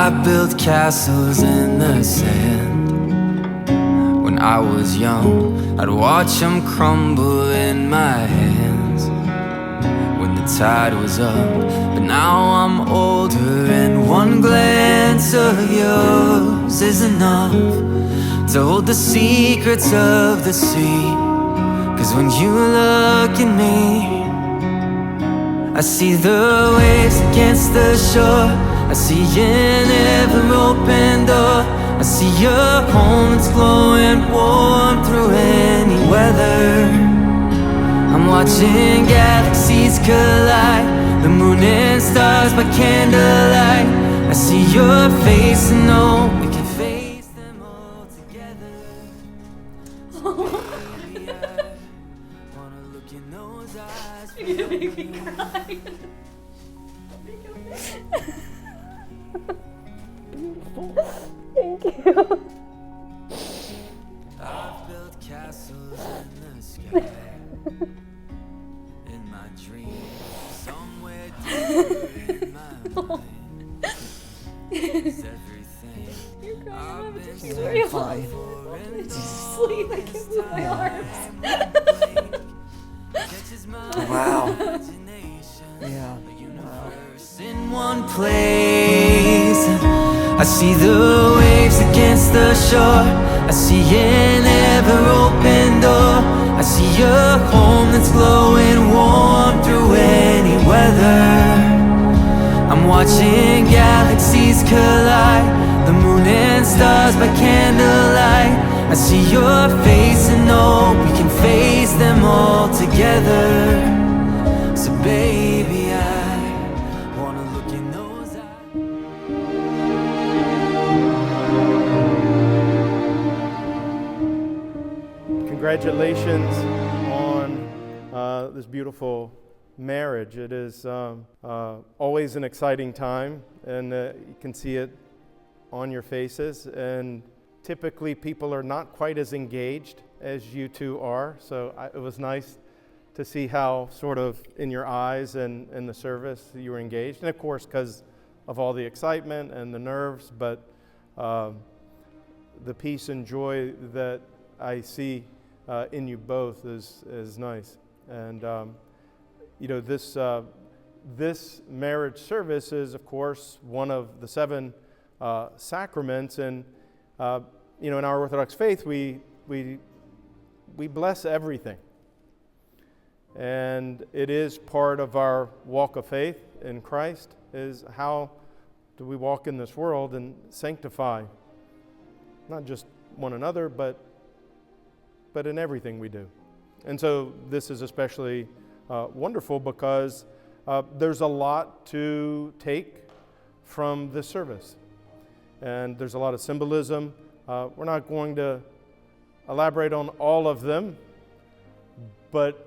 I built castles in the sand. When I was young, I'd watch them crumble in my hands when the tide was up. But now I'm older and one glance of yours is enough to hold the secrets of the sea. 'Cause when you look at me, I see the waves against the shore. I see an ever-open door. I see your home that's glowing warm through any weather. I'm watching galaxies collide, the moon and stars by candlelight. I see your face and know we can face them all together. So baby, I wanna look in those eyes. You're gonna make me cry. Thank you. I've built castles in the sky, in my dreams, somewhere deeper in my mind. It's everything You're crying. I've been You're searching fine. for in Just sleep. I can't move my arms. catches my Wow. imagination. Yeah. Universe in one place. I see the waves against the shore. I see an ever-open door. I see your home that's glowing warm through any weather. I'm watching galaxies collide, the moon and stars by candlelight. I see your face and know we can face them all together. So baby, I wanna look in those eyes. Congratulations on this beautiful marriage. It is always an exciting time, and you can see it on your faces. And typically people are not quite as engaged as you two are, so it was nice to see how sort of in your eyes and in the service you were engaged. And of course, because of all the excitement and the nerves, but the peace and joy that I see in you both is nice. And you know, this marriage service is, of course, one of the 7 sacraments. And you know, in our Orthodox faith, we bless everything. And it is part of our walk of faith in Christ, is how do we walk in this world and sanctify not just one another, but in everything we do. And so this is especially wonderful because there's a lot to take from this service. And there's a lot of symbolism. We're not going to elaborate on all of them, but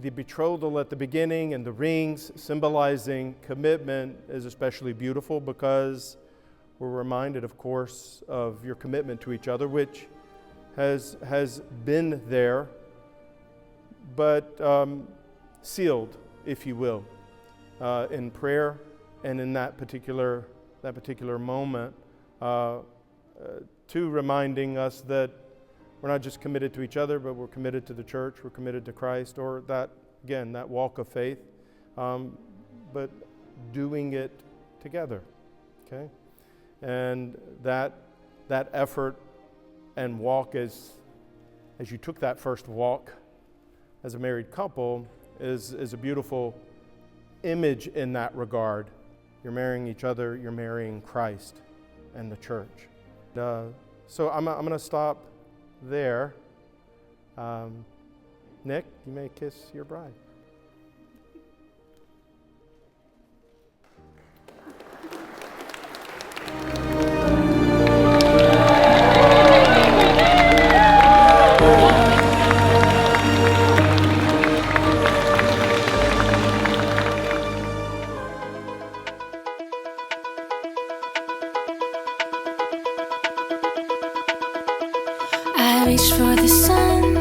the betrothal at the beginning and the rings symbolizing commitment is especially beautiful because we're reminded, of course, of your commitment to each other, which has been there, but sealed, if you will, in prayer and in that particular moment, to reminding us that we're not just committed to each other, but we're committed to the church, we're committed to Christ, or that, again, that walk of faith, but doing it together, okay? And that effort and walk as you took that first walk as a married couple is a beautiful image in that regard. You're marrying each other, you're marrying Christ and the church. So I'm going to stop there. Nick, you may kiss your bride. I reach for the sun,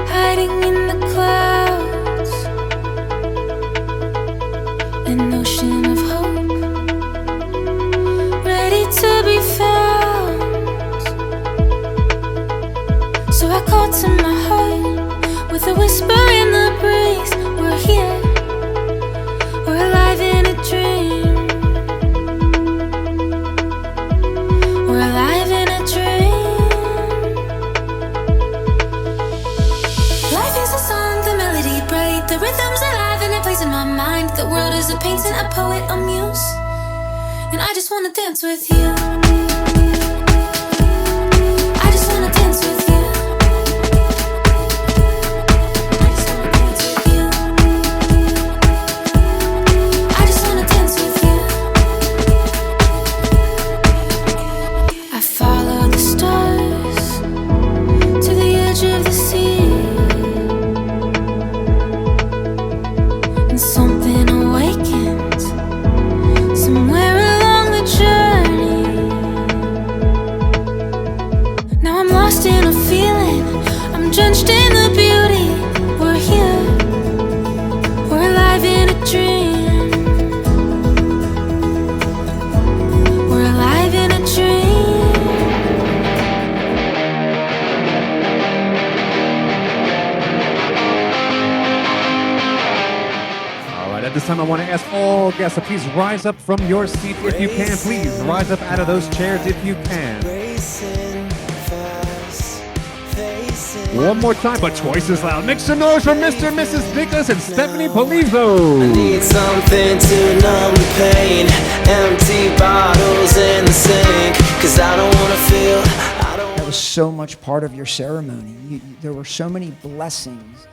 hiding in the clouds. An ocean of hope wanna dance with you. I just wanna dance with you. I just wanna dance with you. I just wanna dance with you. I follow the stars to the edge of the sea, and something awakens somewhere along the journey. Now I'm lost in a feeling, I'm drenched in the beauty. We're here, we're alive in a dream. We're alive in a dream. All right, at this time, I want to ask all guests to please rise up from your seat if you can. Please rise up out of those chairs if you can. One more time, but twice as loud. Make some noise for Mr. and Mrs. Nicholas and Stephanie Polizo. Need something to numb the pain. Empty bottles in the sink. 'Cause I don't wanna feel. That was so much part of your ceremony. There were so many blessings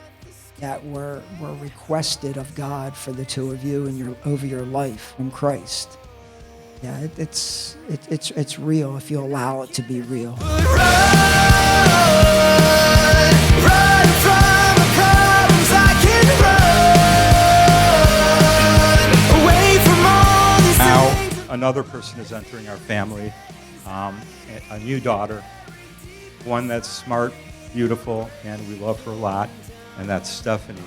that were requested of God for the two of you and over your life in Christ. Yeah, it's real if you allow it to be real. Run from the problems, I can run away from all these Now, things. another person is entering our family, a new daughter, one that's smart, beautiful, and we love her a lot, and that's Stephanie.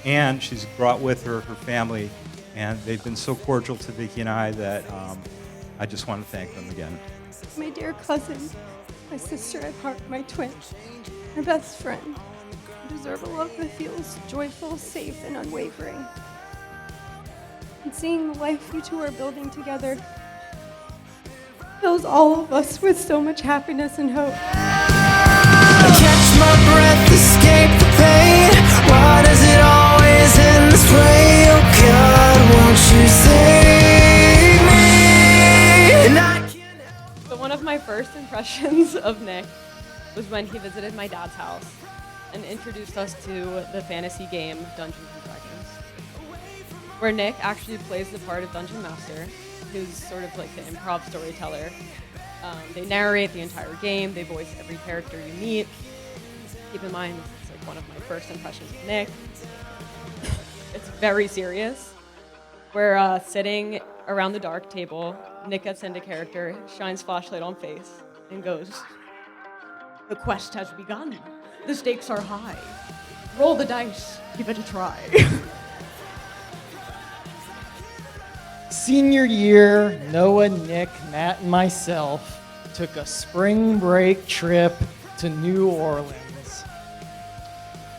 And she's brought with her her family, and they've been so cordial to Vicki and I that I just want to thank them again. My dear cousin, my sister at heart, my twin, my best friend. You deserve a love that feels joyful, safe, and unwavering. And seeing the life you two are building together fills all of us with so much happiness and hope. Catch my breath, escape the pain. Why does it always end this way? Oh God, won't you save me? And I can't. So one of my first impressions of Nick was when he visited my dad's house and introduced us to the fantasy game Dungeons & Dragons, where Nick actually plays the part of Dungeon Master, who's sort of like the improv storyteller. They narrate the entire game, they voice every character you meet. Keep in mind, it's like one of my first impressions of Nick. It's very serious. We're sitting around the dark table, Nick gets into character, shines flashlight on face, and goes, "The quest has begun. The stakes are high. Roll the dice. Give it a try." Senior year, Noah, Nick, Matt, and myself took a spring break trip to New Orleans.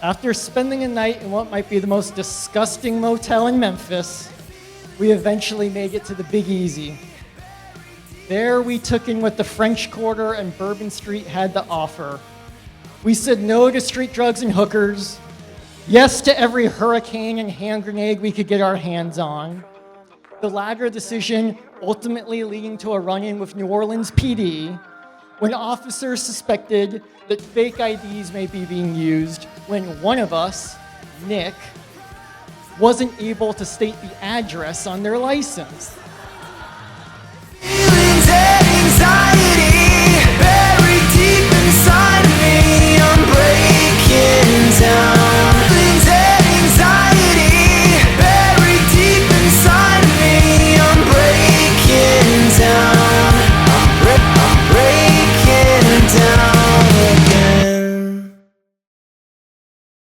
After spending a night in what might be the most disgusting motel in Memphis, we eventually made it to the Big Easy. There we took in what the French Quarter and Bourbon Street had to offer. We said no to street drugs and hookers, yes to every hurricane and hand grenade we could get our hands on. The latter decision ultimately leading to a run-in with New Orleans PD when officers suspected that fake IDs may be being used when one of us, Nick, wasn't able to state the address on their license.